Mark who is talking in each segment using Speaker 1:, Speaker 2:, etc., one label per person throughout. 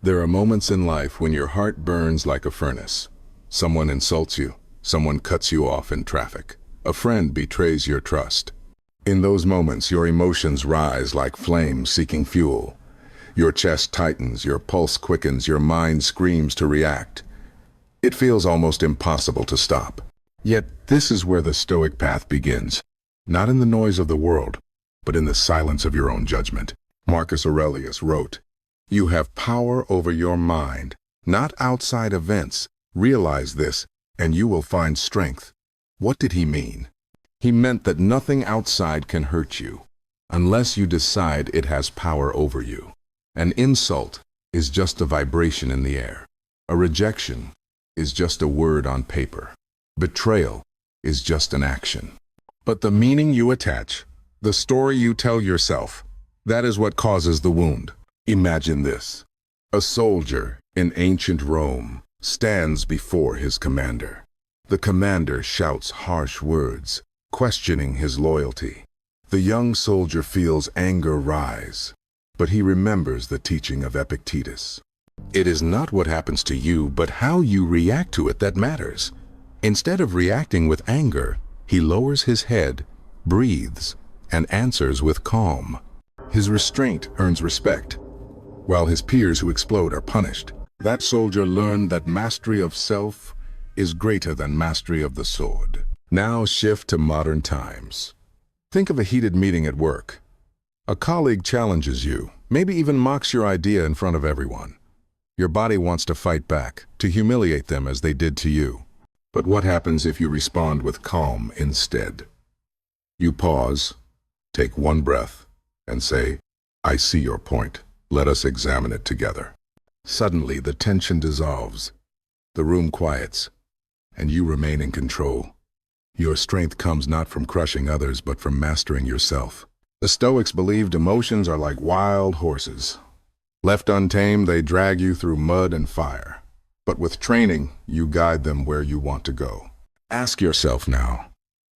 Speaker 1: There are moments in life when your heart burns like a furnace. Someone insults you, someone cuts you off in traffic, a friend betrays your trust. In those moments, your emotions rise like flames seeking fuel. Your chest tightens, your pulse quickens, your mind screams to react. It feels almost impossible to stop. Yet this is where the Stoic path begins. Not in the noise of the world, but in the silence of your own judgment. Marcus Aurelius wrote, "You have power over your mind, not outside events. Realize this, and you will find strength." What did he mean? He meant that nothing outside can hurt you, unless you decide it has power over you. An insult is just a vibration in the air. A rejection is just a word on paper. Betrayal is just an action. But the meaning you attach, the story you tell yourself, that is what causes the wound. Imagine this. A soldier in ancient Rome stands before his commander. The commander shouts harsh words, questioning his loyalty. The young soldier feels anger rise, but he remembers the teaching of Epictetus. It is not what happens to you, but how you react to it that matters. Instead of reacting with anger, he lowers his head, breathes, and answers with calm. His restraint earns respect, while his peers who explode are punished. That soldier learned that mastery of self is greater than mastery of the sword. Now shift to modern times. Think of a heated meeting at work. A colleague challenges you, maybe even mocks your idea in front of everyone. Your body wants to fight back, to humiliate them as they did to you. But what happens if you respond with calm instead? You pause, take one breath, and say, "I see your point. Let us examine it together." Suddenly, the tension dissolves. The room quiets, and you remain in control. Your strength comes not from crushing others, but from mastering yourself. The Stoics believed emotions are like wild horses. Left untamed, they drag you through mud and fire. But with training, you guide them where you want to go. Ask yourself now,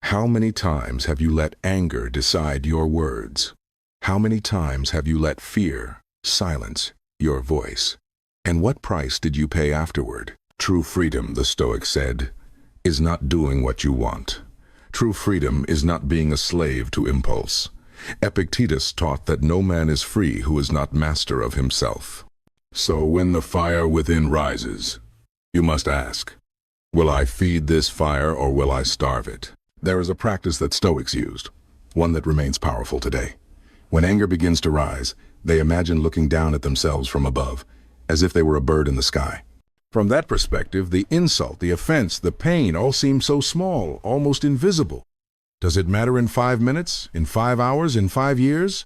Speaker 1: how many times have you let anger decide your words? How many times have you let fear silence your voice? And what price did you pay afterward? True freedom, the Stoics said, is not doing what you want. True freedom is not being a slave to impulse. Epictetus taught that no man is free who is not master of himself. So when the fire within rises, you must ask, will I feed this fire or will I starve it? There is a practice that Stoics used, one that remains powerful today. When anger begins to rise, they imagine looking down at themselves from above, as if they were a bird in the sky. From that perspective, the insult, the offense, the pain all seem so small, almost invisible. Does it matter in 5 minutes, in 5 hours, in 5 years?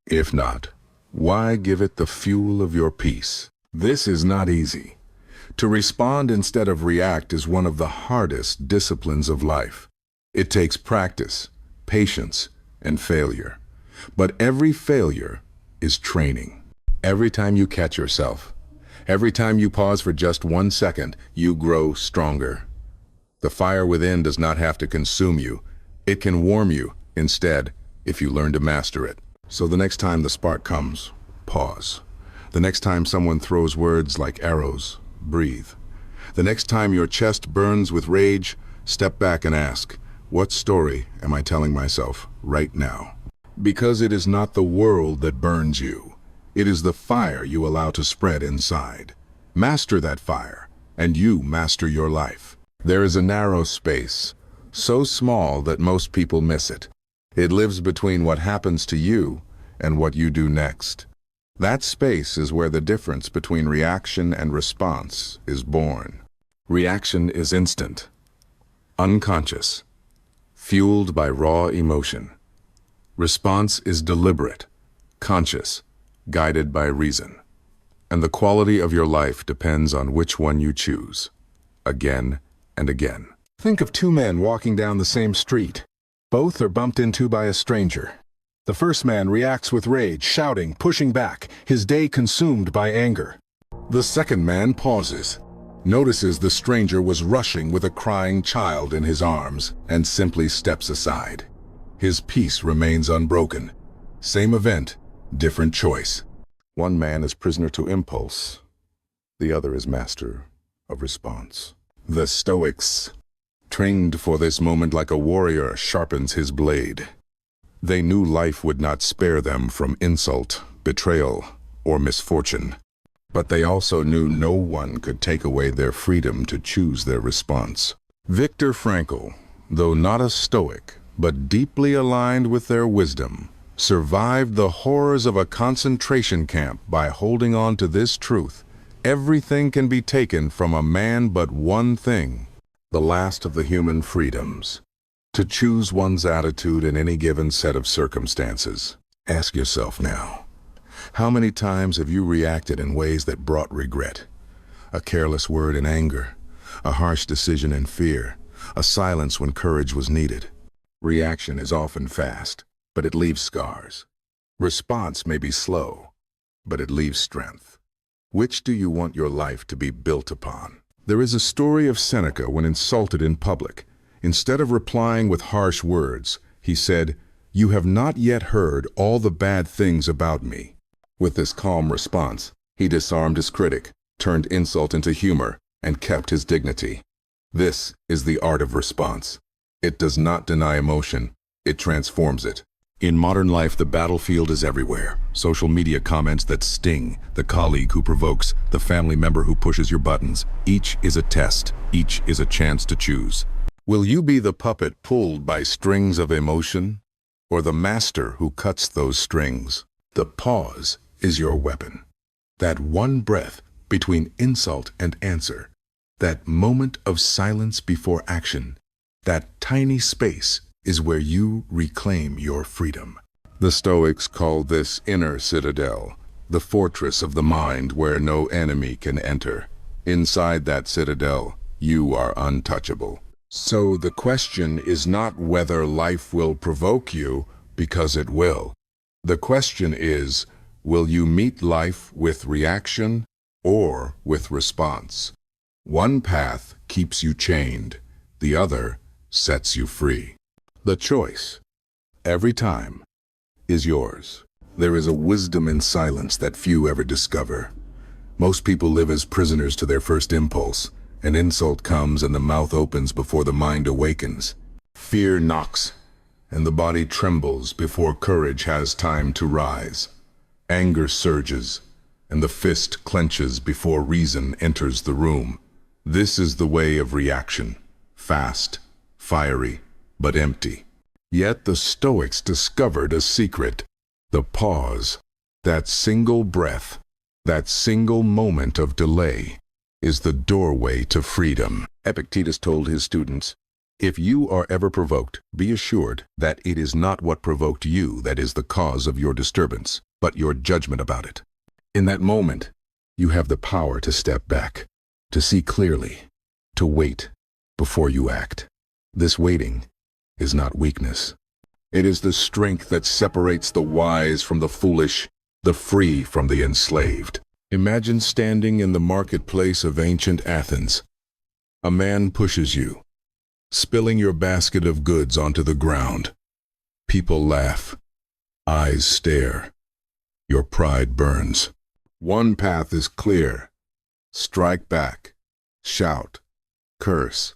Speaker 1: If not, why give it the fuel of your peace? This is not easy. To respond instead of react is one of the hardest disciplines of life. It takes practice, patience, and failure. But every failure is training. Every time you catch yourself, every time you pause for just 1 second, you grow stronger. The fire within does not have to consume you. It can warm you, instead, if you learn to master it. So the next time the spark comes, pause. The next time someone throws words like arrows, breathe. The next time your chest burns with rage, step back and ask, what story am I telling myself right now? Because it is not the world that burns you. It is the fire you allow to spread inside. Master that fire, and you master your life. There is a narrow space, so small that most people miss it. It lives between what happens to you and what you do next. That space is where the difference between reaction and response is born. Reaction is instant, unconscious, fueled by raw emotion. Response is deliberate, conscious, guided by reason. And the quality of your life depends on which one you choose, again and again. Think of 2 men walking down the same street. Both are bumped into by a stranger. The first man reacts with rage, shouting, pushing back, his day consumed by anger. The second man pauses, notices the stranger was rushing with a crying child in his arms, and simply steps aside. His peace remains unbroken. Same event, different choice. One man is prisoner to impulse, The other is master of response. The Stoics, trained for this moment like a warrior sharpens his blade. They knew life would not spare them from insult, betrayal, or misfortune. But they also knew no one could take away their freedom to choose their response. Viktor Frankl, though not a Stoic, but deeply aligned with their wisdom, survived the horrors of a concentration camp by holding on to this truth: everything can be taken from a man but one thing, the last of the human freedoms, to choose one's attitude in any given set of circumstances. Ask yourself now, how many times have you reacted in ways that brought regret? A careless word in anger, a harsh decision in fear, a silence when courage was needed. Reaction is often fast, but it leaves scars. Response may be slow, but it leaves strength. Which do you want your life to be built upon? There is a story of Seneca when insulted in public. Instead of replying with harsh words, he said, "You have not yet heard all the bad things about me." With this calm response, he disarmed his critic, turned insult into humor, and kept his dignity. This is the art of response. It does not deny emotion, it transforms it. In modern life, the battlefield is everywhere. Social media comments that sting, the colleague who provokes, the family member who pushes your buttons. Each is a test, each is a chance to choose. Will you be the puppet pulled by strings of emotion, or the master who cuts those strings? The pause is your weapon. That one breath between insult and answer, that moment of silence before action, that tiny space is where you reclaim your freedom. The Stoics called this inner citadel, the fortress of the mind where no enemy can enter. Inside that citadel, you are untouchable. So the question is not whether life will provoke you, because it will. The question is, will you meet life with reaction or with response? One path keeps you chained, the other sets you free. The choice, every time, is yours. There is a wisdom in silence that few ever discover. Most people live as prisoners to their first impulse. An insult comes and the mouth opens before the mind awakens. Fear knocks, and the body trembles before courage has time to rise. Anger surges, and the fist clenches before reason enters the room. This is the way of reaction, fast, fiery, but empty. Yet the Stoics discovered a secret: the pause, that single breath, that single moment of delay, is the doorway to freedom. Epictetus told his students, "If you are ever provoked, be assured that it is not what provoked you that is the cause of your disturbance, but your judgment about it." In that moment, you have the power to step back, to see clearly, to wait before you act. This waiting is not weakness. It is the strength that separates the wise from the foolish, the free from the enslaved. Imagine standing in the marketplace of ancient Athens. A man pushes you, spilling your basket of goods onto the ground. People laugh. Eyes stare. Your pride burns. One path is clear. Strike back. Shout. Curse.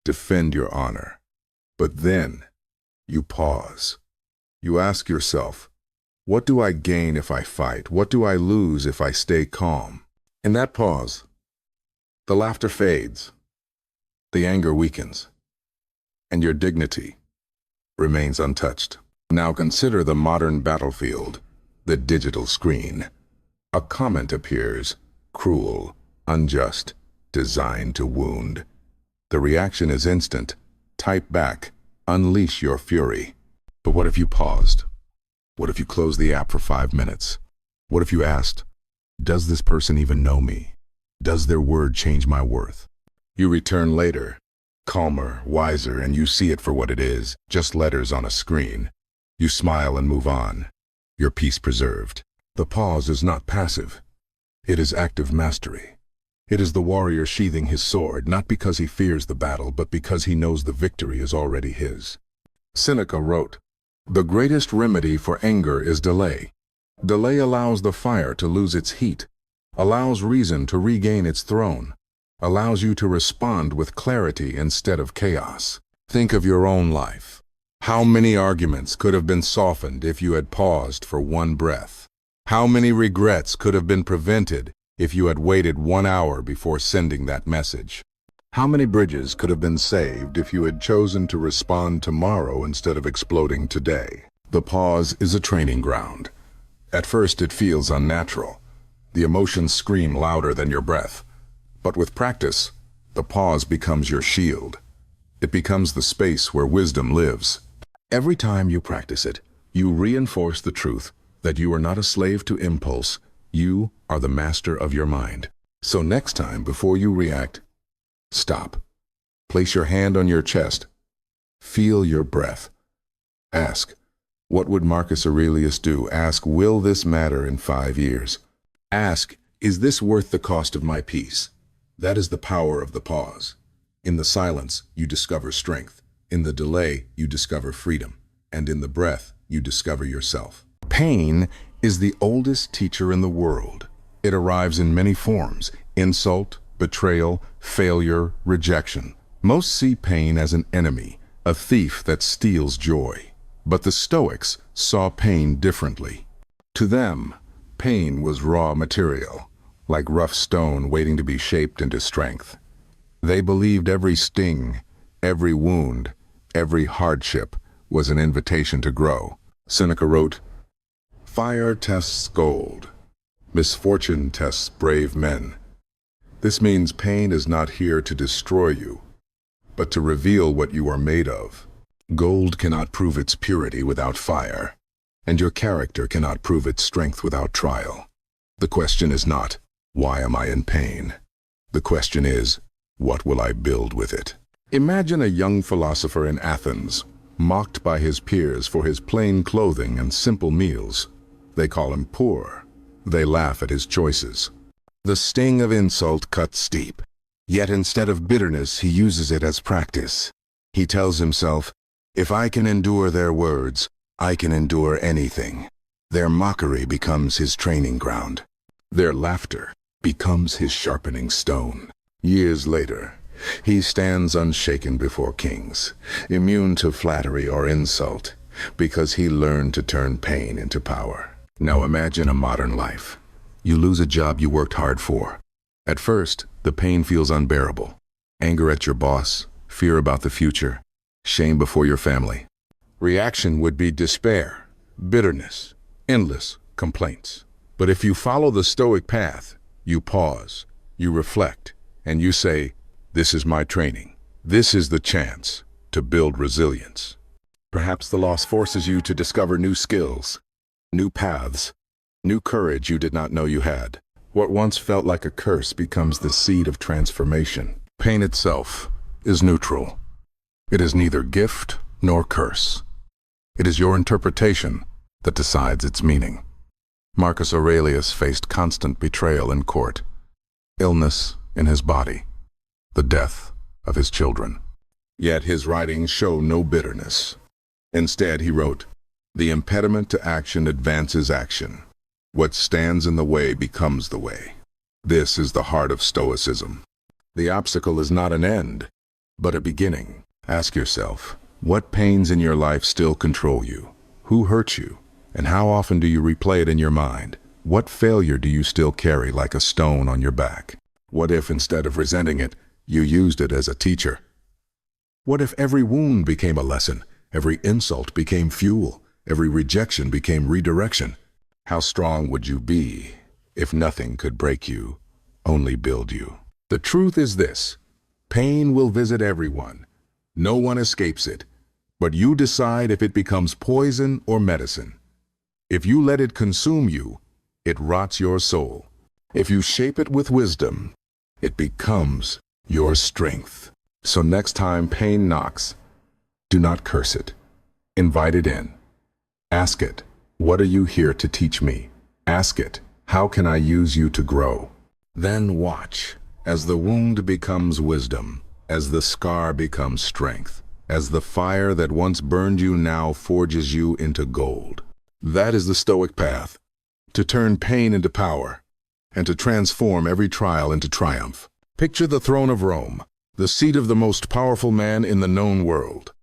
Speaker 1: Defend your honor. But then, you pause. You ask yourself, what do I gain if I fight? What do I lose if I stay calm? In that pause, the laughter fades, the anger weakens, and your dignity remains untouched. Now consider the modern battlefield, the digital screen. A comment appears, cruel, unjust, designed to wound. The reaction is instant. Type back, unleash your fury. But what if you paused? What if you closed the app for 5 minutes? What if you asked, does this person even know me? Does their word change my worth? You return later, calmer, wiser, and you see it for what it is, just letters on a screen. You smile and move on, your peace preserved. The pause is not passive. It is active mastery. It is the warrior sheathing his sword, not because he fears the battle, but because he knows the victory is already his. Seneca wrote, "The greatest remedy for anger is delay. Delay allows the fire to lose its heat. allows reason to regain its throne, allows you to respond with clarity instead of chaos. Think of your own life. How many arguments could have been softened if you had paused for one breath? How many regrets could have been prevented if you had waited 1 hour before sending that message? How many bridges could have been saved if you had chosen to respond tomorrow instead of exploding today? The pause is a training ground. At first it feels unnatural. The emotions scream louder than your breath. But with practice, the pause becomes your shield. It becomes the space where wisdom lives. Every time you practice it, you reinforce the truth that you are not a slave to impulse. You are the master of your mind. So next time, before you react, stop. Place your hand on your chest. Feel your breath. Ask, what would Marcus Aurelius do? Ask, will this matter in 5 years? Ask, is this worth the cost of my peace? That is the power of the pause. In the silence, you discover strength. In the delay, you discover freedom. And in the breath, you discover yourself. Pain is the oldest teacher in the world. It arrives in many forms: insult, betrayal, failure, rejection. Most see pain as an enemy, a thief that steals joy. But the Stoics saw pain differently. To them, pain was raw material, like rough stone waiting to be shaped into strength. They believed every sting, every wound, every hardship was an invitation to grow. Seneca wrote, "Fire tests gold. Misfortune tests brave men." This means pain is not here to destroy you, but to reveal what you are made of. Gold cannot prove its purity without fire, and your character cannot prove its strength without trial. The question is not, why am I in pain? The question is, what will I build with it? Imagine a young philosopher in Athens, mocked by his peers for his plain clothing and simple meals. They call him poor. They laugh at his choices. The sting of insult cuts deep. Yet instead of bitterness, he uses it as practice. He tells himself, if I can endure their words, I can endure anything. Their mockery becomes his training ground. Their laughter becomes his sharpening stone. Years later, he stands unshaken before kings, immune to flattery or insult, because he learned to turn pain into power. Now imagine a modern life. You lose a job you worked hard for. At first, the pain feels unbearable. Anger at your boss, fear about the future, shame before your family. Reaction would be despair, bitterness, endless complaints. But if you follow the Stoic path, you pause, you reflect, and you say, this is my training. This is the chance to build resilience. Perhaps the loss forces you to discover new skills, new paths, new courage you did not know you had. What once felt like a curse becomes the seed of transformation. Pain itself is neutral. It is neither gift nor curse. It is your interpretation that decides its meaning. Marcus Aurelius faced constant betrayal in court, illness in his body, the death of his children. Yet his writings show no bitterness. Instead, he wrote, "The impediment to action advances action. What stands in the way becomes the way." This is the heart of Stoicism. The obstacle is not an end, but a beginning. Ask yourself, what pains in your life still control you? Who hurt you? And how often do you replay it in your mind? What failure do you still carry like a stone on your back? What if, instead of resenting it, you used it as a teacher? What if every wound became a lesson, every insult became fuel, every rejection became redirection? How strong would you be if nothing could break you, only build you? The truth is this: pain will visit everyone. No one escapes it, but you decide if it becomes poison or medicine. If you let it consume you, it rots your soul. If you shape it with wisdom, it becomes your strength. So next time pain knocks, do not curse it. Invite it in. Ask it, what are you here to teach me? Ask it, how can I use you to grow? Then watch as the wound becomes wisdom, as the scar becomes strength, as the fire that once burned you now forges you into gold. That is the Stoic path, to turn pain into power and to transform every trial into triumph. Picture the throne of Rome, the seat of the most powerful man in the known world.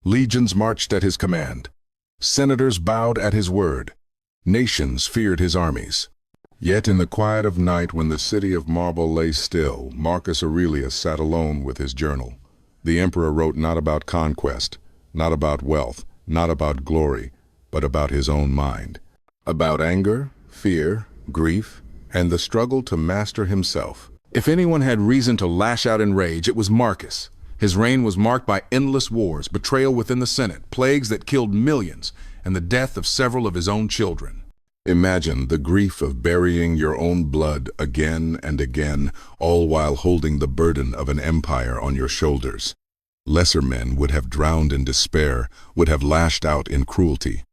Speaker 1: Legions marched at his command. Senators bowed at his word. Nations feared his armies. Yet in the quiet of night, when the city of marble lay still, Marcus Aurelius sat alone with his journal. The emperor wrote not about conquest, not about wealth, not about glory, but about his own mind. About anger, fear, grief, and the struggle to master himself. If anyone had reason to lash out in rage, it was Marcus. His reign was marked by endless wars, betrayal within the Senate, plagues that killed millions, and the death of several of his own children. Imagine the grief of burying your own blood again and again, all while holding the burden of an empire on your shoulders. Lesser men would have drowned in despair, would have lashed out in cruelty.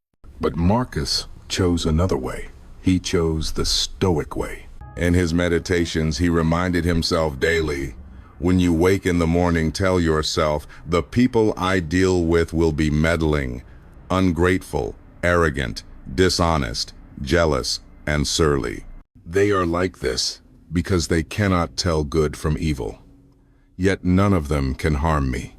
Speaker 1: But Marcus chose another way. He chose the Stoic way. In his meditations, he reminded himself daily, when you wake in the morning, tell yourself, the people I deal with will be meddling, ungrateful, arrogant, dishonest, jealous, and surly. They are like this because they cannot tell good from evil. Yet none of them can harm me,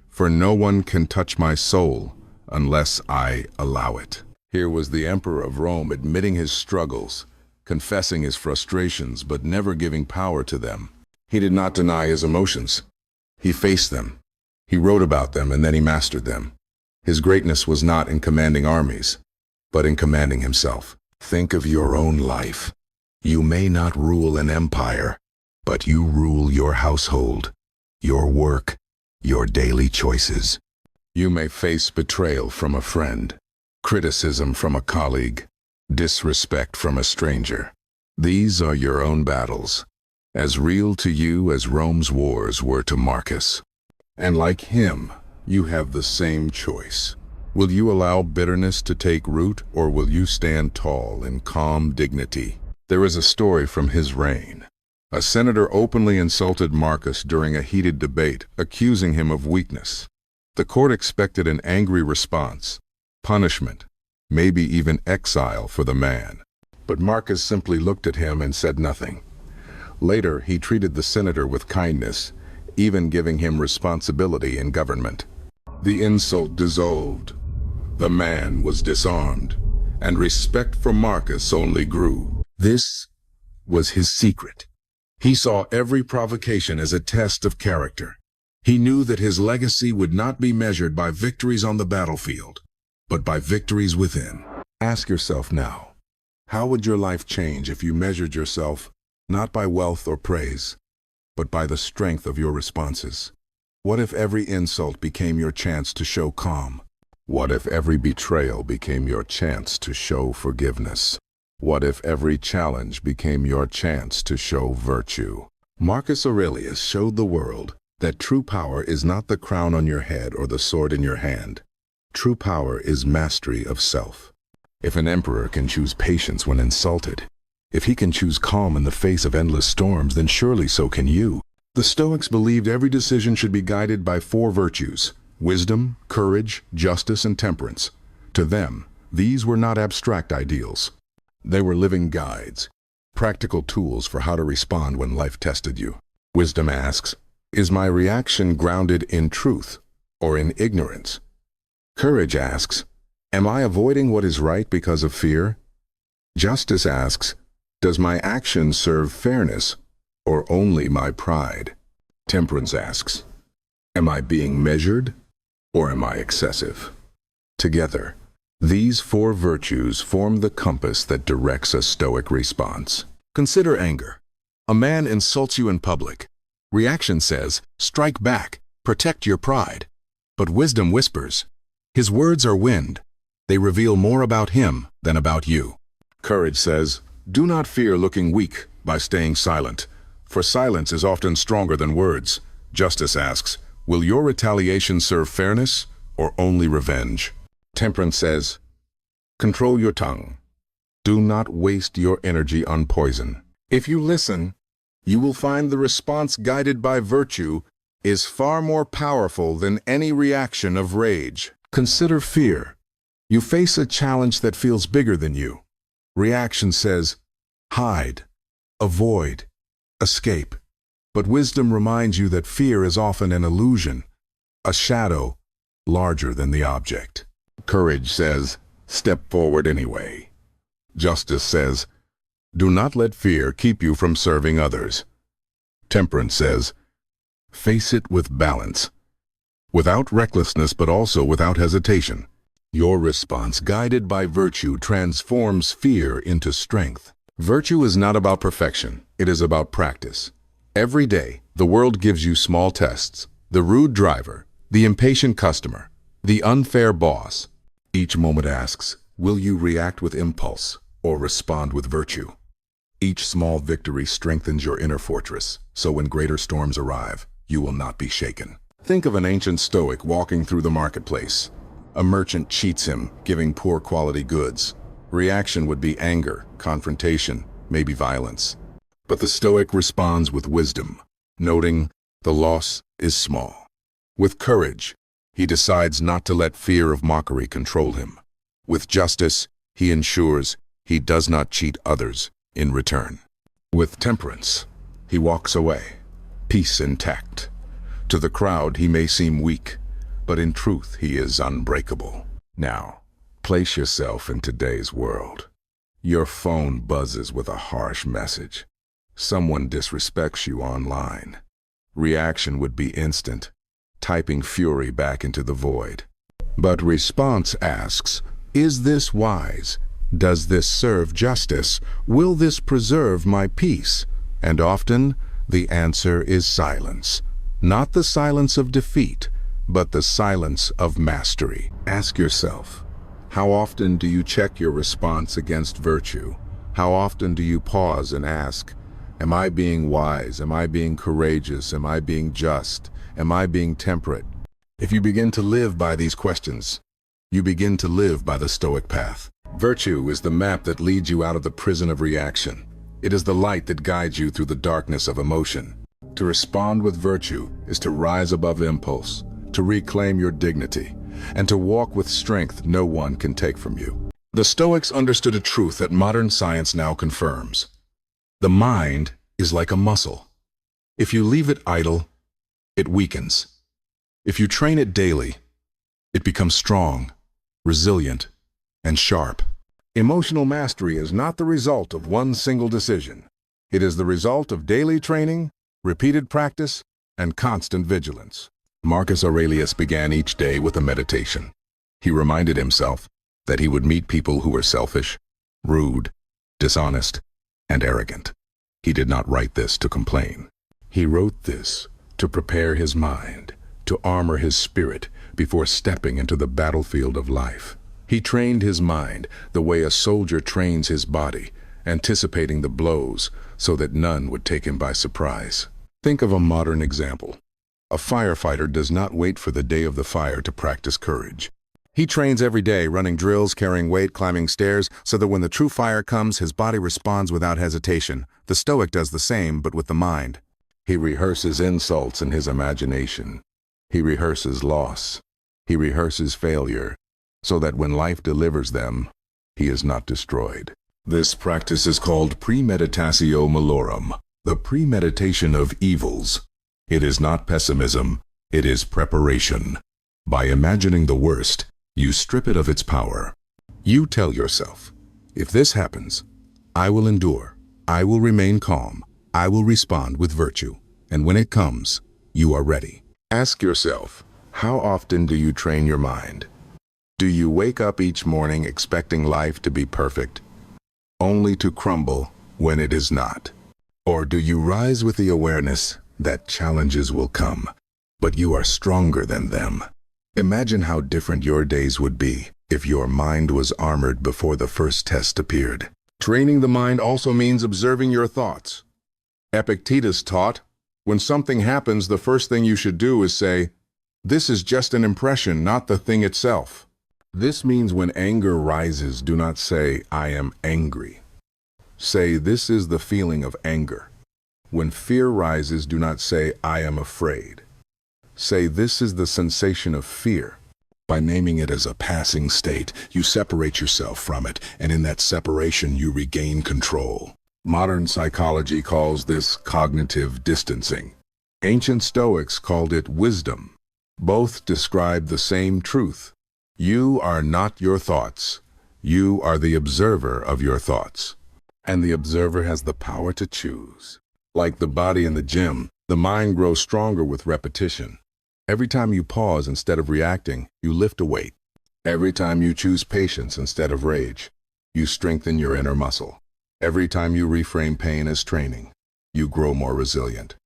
Speaker 1: for no one can touch my soul unless I allow it. Here was the emperor of Rome admitting his struggles, confessing his frustrations, but never giving power to them. He did not deny his emotions. He faced them. He wrote about them, and then he mastered them. His greatness was not in commanding armies, but in commanding himself. Think of your own life. You may not rule an empire, but you rule your household, your work, your daily choices. You may face betrayal from a friend, criticism from a colleague, disrespect from a stranger. These are your own battles, as real to you as Rome's wars were to Marcus. And like him, you have the same choice. Will you allow bitterness to take root, or will you stand tall in calm dignity? There is a story from his reign. A senator openly insulted Marcus during a heated debate, accusing him of weakness. The court expected an angry response, punishment, maybe even exile for the man. But Marcus simply looked at him and said nothing. Later, he treated the senator with kindness, even giving him responsibility in government. The insult dissolved. The man was disarmed, and respect for Marcus only grew. This was his secret. He saw every provocation as a test of character. He knew that his legacy would not be measured by victories on the battlefield, but by victories within. Ask yourself now, how would your life change if you measured yourself not by wealth or praise, but by the strength of your responses? What if every insult became your chance to show calm? What if every betrayal became your chance to show forgiveness? What if every challenge became your chance to show virtue? Marcus Aurelius showed the world that true power is not the crown on your head or the sword in your hand. True power is mastery of self. If an emperor can choose patience when insulted, if he can choose calm in the face of endless storms, then surely so can you. The Stoics believed every decision should be guided by 4 virtues: wisdom, courage, justice, and temperance. To them, these were not abstract ideals. They were living guides, practical tools for how to respond when life tested you. Wisdom asks, is my reaction grounded in truth or in ignorance? Courage asks, am I avoiding what is right because of fear? Justice asks, does my action serve fairness or only my pride? Temperance asks, am I being measured or am I excessive? Together, these 4 virtues form the compass that directs a Stoic response. Consider anger. A man insults you in public. Reaction says, strike back, protect your pride. But wisdom whispers, his words are wind. They reveal more about him than about you. Courage says, do not fear looking weak by staying silent, for silence is often stronger than words. Justice asks, will your retaliation serve fairness or only revenge? Temperance says, control your tongue. Do not waste your energy on poison. If you listen, you will find the response guided by virtue is far more powerful than any reaction of rage. Consider fear. You face a challenge that feels bigger than you. Reaction says, hide. avoid, escape. But wisdom reminds you that fear is often an illusion, a shadow larger than the object. Courage says, step forward anyway. Justice says, do not let fear keep you from serving others. Temperance says, face it with balance, without recklessness but also without hesitation. Your response, guided by virtue, transforms fear into strength. Virtue is not about perfection, it is about practice. Every day, the world gives you small tests: the rude driver, the impatient customer, the unfair boss. Each moment asks, will you react with impulse or respond with virtue? Each small victory strengthens your inner fortress, so when greater storms arrive, you will not be shaken. Think of an ancient Stoic walking through the marketplace. A merchant cheats him, giving poor quality goods. Reaction would be anger, confrontation, maybe violence. But the Stoic responds with wisdom, noting the loss is small. With courage, he decides not to let fear of mockery control him. With justice, he ensures he does not cheat others in return. With temperance, he walks away, peace intact. To the crowd, he may seem weak, but in truth, he is unbreakable. Now, place yourself in today's world. Your phone buzzes with a harsh message. Someone disrespects you online. Reaction would be instant, typing fury back into the void. But response asks, is this wise? Does this serve justice? Will this preserve my peace? And often, the answer is silence. Not the silence of defeat, but the silence of mastery. Ask yourself, how often do you check your response against virtue? How often do you pause and ask, am I being wise? Am I being courageous? Am I being just? Am I being temperate? If you begin to live by these questions, you begin to live by the Stoic Path. Virtue is the map that leads you out of the prison of reaction. It is the light that guides you through the darkness of emotion. To respond with virtue is to rise above impulse, to reclaim your dignity, and to walk with strength no one can take from you. The Stoics understood a truth that modern science now confirms. The mind is like a muscle. If you leave it idle, it weakens. If you train it daily, it becomes strong, resilient, and sharp. Emotional mastery is not the result of one single decision. It is the result of daily training, repeated practice, and constant vigilance. Marcus Aurelius began each day with a meditation. He reminded himself that he would meet people who were selfish, rude, dishonest, and arrogant. He did not write this to complain. He wrote this to prepare his mind, to armor his spirit before stepping into the battlefield of life. He trained his mind the way a soldier trains his body, anticipating the blows so that none would take him by surprise. Think of a modern example. A firefighter does not wait for the day of the fire to practice courage. He trains every day, running drills, carrying weight, climbing stairs, so that when the true fire comes, his body responds without hesitation. The Stoic does the same, but with the mind. He rehearses insults in his imagination. He rehearses loss. He rehearses failure, so that when life delivers them, he is not destroyed. This practice is called premeditatio malorum, the premeditation of evils. It is not pessimism, it is preparation. By imagining the worst, you strip it of its power. You tell yourself, if this happens, I will endure, I will remain calm, I will respond with virtue, and when it comes, you are ready. Ask yourself, how often do you train your mind? Do you wake up each morning expecting life to be perfect, only to crumble when it is not? Or do you rise with the awareness that challenges will come, but you are stronger than them? Imagine how different your days would be if your mind was armored before the first test appeared. Training the mind also means observing your thoughts. Epictetus taught, when something happens, the first thing you should do is say, this is just an impression, not the thing itself. This means when anger rises, do not say, I am angry. Say, this is the feeling of anger. When fear rises, do not say, I am afraid. Say, this is the sensation of fear. By naming it as a passing state, you separate yourself from it, and in that separation you regain control. Modern psychology calls this cognitive distancing. Ancient Stoics called it wisdom. Both describe the same truth. You are not your thoughts. You are the observer of your thoughts. And the observer has the power to choose. Like the body in the gym, the mind grows stronger with repetition. Every time you pause instead of reacting, you lift a weight. Every time you choose patience instead of rage, you strengthen your inner muscle. Every time you reframe pain as training, you grow more resilient.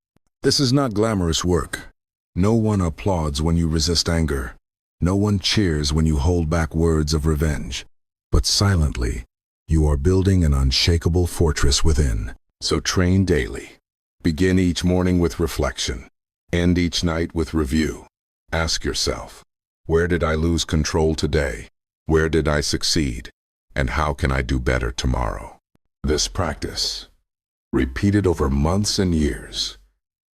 Speaker 1: This is not glamorous work. No one applauds when you resist anger. No one cheers when you hold back words of revenge. But silently, you are building an unshakable fortress within. So train daily. Begin each morning with reflection. End each night with review. Ask yourself, where did I lose control today? Where did I succeed? And how can I do better tomorrow? This practice, repeated over months and years,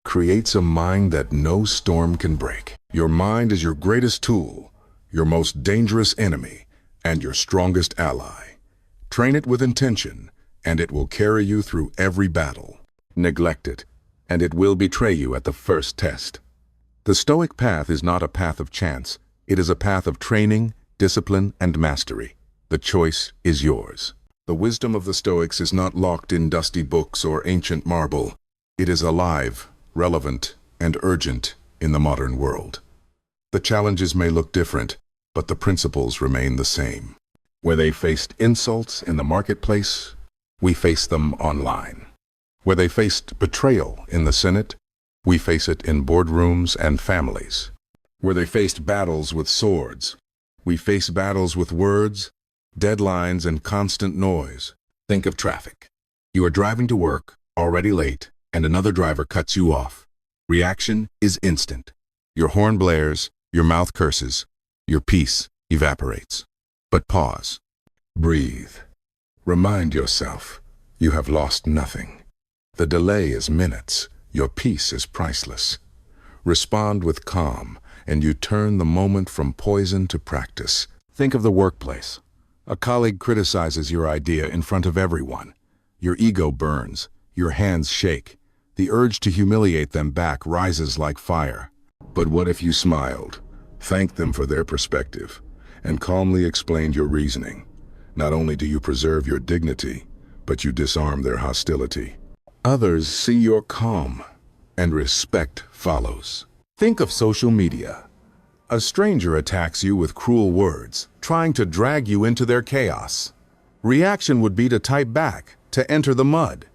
Speaker 1: creates a mind that no storm can break. Your mind is your greatest tool, your most dangerous enemy, and your strongest ally. Train it with intention, and it will carry you through every battle. Neglect it, and it will betray you at the first test. The Stoic Path is not a path of chance. It is a path of training, discipline, and mastery. The choice is yours. The wisdom of the Stoics is not locked in dusty books or ancient marble. It is alive, relevant, and urgent in the modern world. The challenges may look different, but the principles remain the same. Where they faced insults in the marketplace, we face them online. Where they faced betrayal in the Senate, we face it in boardrooms and families. Where they faced battles with swords, we face battles with words, deadlines, and constant noise. Think of traffic. You are driving to work, already late, and another driver cuts you off. Reaction is instant. Your horn blares, your mouth curses, your peace evaporates. But pause. Breathe. Remind yourself, you have lost nothing. The delay is minutes. Your peace is priceless. Respond with calm, and you turn the moment from poison to practice. Think of the workplace. A colleague criticizes your idea in front of everyone. Your ego burns. Your hands shake. The urge to humiliate them back rises like fire. But what if you smiled, thanked them for their perspective, and calmly explained your reasoning? Not only do you preserve your dignity, but you disarm their hostility. Others see your calm, and respect follows. Think of social media. A stranger attacks you with cruel words, trying to drag you into their chaos. Reaction would be to type back, to enter the mud.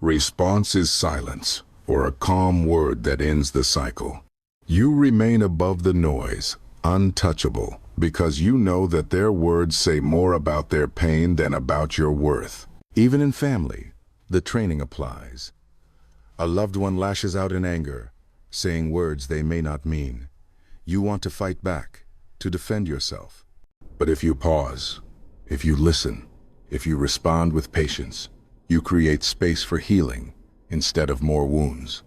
Speaker 1: Response is silence, or a calm word that ends the cycle. You remain above the noise, untouchable, because you know that their words say more about their pain than about your worth. Even in family, the training applies. A loved one lashes out in anger, saying words they may not mean. You want to fight back, to defend yourself. But if you pause, if you listen, if you respond with patience, you create space for healing instead of more wounds.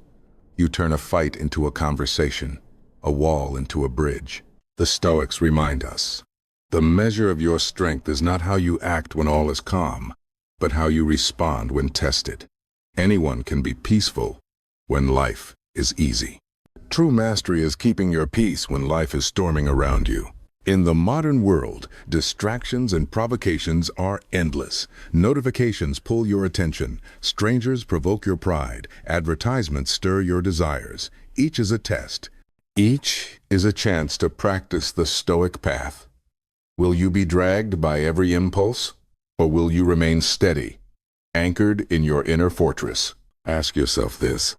Speaker 1: You turn a fight into a conversation, a wall into a bridge. The Stoics remind us, the measure of your strength is not how you act when all is calm, but how you respond when tested. Anyone can be peaceful when life is easy. True mastery is keeping your peace when life is storming around you. In the modern world, distractions and provocations are endless. Notifications pull your attention. Strangers provoke your pride. Advertisements stir your desires. Each is a test. Each is a chance to practice the Stoic Path. Will you be dragged by every impulse, or will you remain steady, anchored in your inner fortress? Ask yourself this.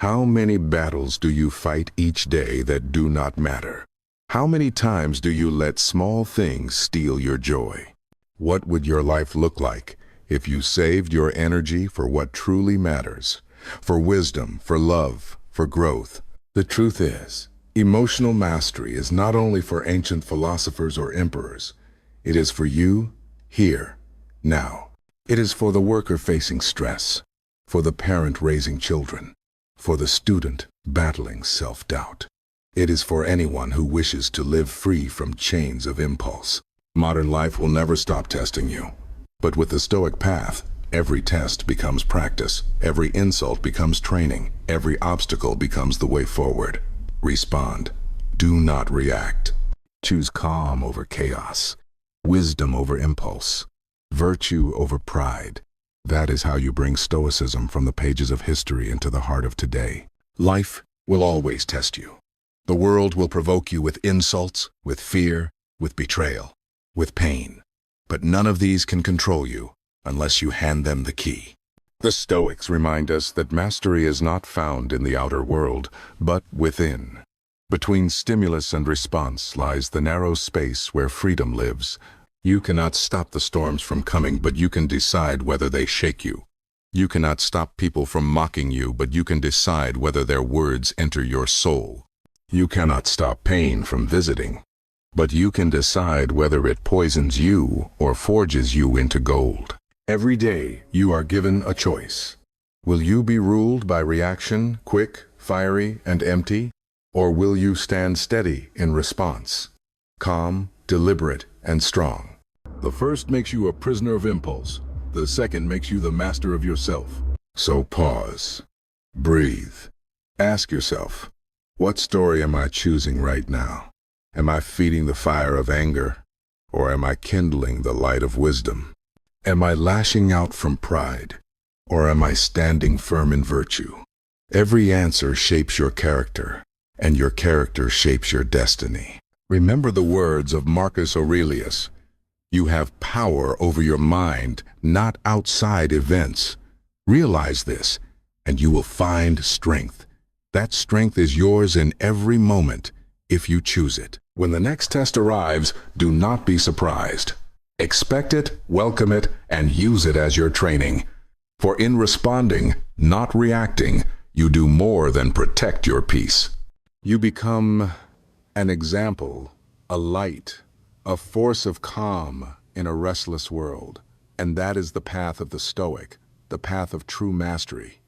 Speaker 1: How many battles do you fight each day that do not matter? How many times do you let small things steal your joy? What would your life look like if you saved your energy for what truly matters? For wisdom, for love, for growth. The truth is, emotional mastery is not only for ancient philosophers or emperors. It is for you, here, now. It is for the worker facing stress, for the parent raising children, for the student battling self-doubt. It is for anyone who wishes to live free from chains of impulse. Modern life will never stop testing you. But with the Stoic Path, Every test becomes practice. Every insult becomes training. Every obstacle becomes the way forward. Respond. Do not react. Choose calm over chaos, wisdom over impulse, virtue over pride. That is how you bring Stoicism from the pages of history into the heart of today. Life will always test you. The world will provoke you with insults, with fear, with betrayal, with pain. But none of these can control you unless you hand them the key. The Stoics remind us that mastery is not found in the outer world, but within. Between stimulus and response lies the narrow space where freedom lives. You cannot stop the storms from coming, but you can decide whether they shake you. You cannot stop people from mocking you, but you can decide whether their words enter your soul. You cannot stop pain from visiting, but you can decide whether it poisons you or forges you into gold. Every day you are given a choice. Will you be ruled by reaction, quick, fiery, and empty? Or will you stand steady in response, calm, deliberate, and strong? The first makes you a prisoner of impulse. The second makes you the master of yourself. So pause. Breathe. Ask yourself, what story am I choosing right now? Am I feeding the fire of anger? Or am I kindling the light of wisdom? Am I lashing out from pride? Or am I standing firm in virtue? Every answer shapes your character, and your character shapes your destiny. Remember the words of Marcus Aurelius. You have power over your mind, not outside events. Realize this, and you will find strength. That strength is yours in every moment, if you choose it. When the next test arrives, do not be surprised. Expect it, welcome it, and use it as your training. For in responding, not reacting, you do more than protect your peace. You become an example, a light, a force of calm in a restless world. And that is the path of the Stoic, the path of true mastery.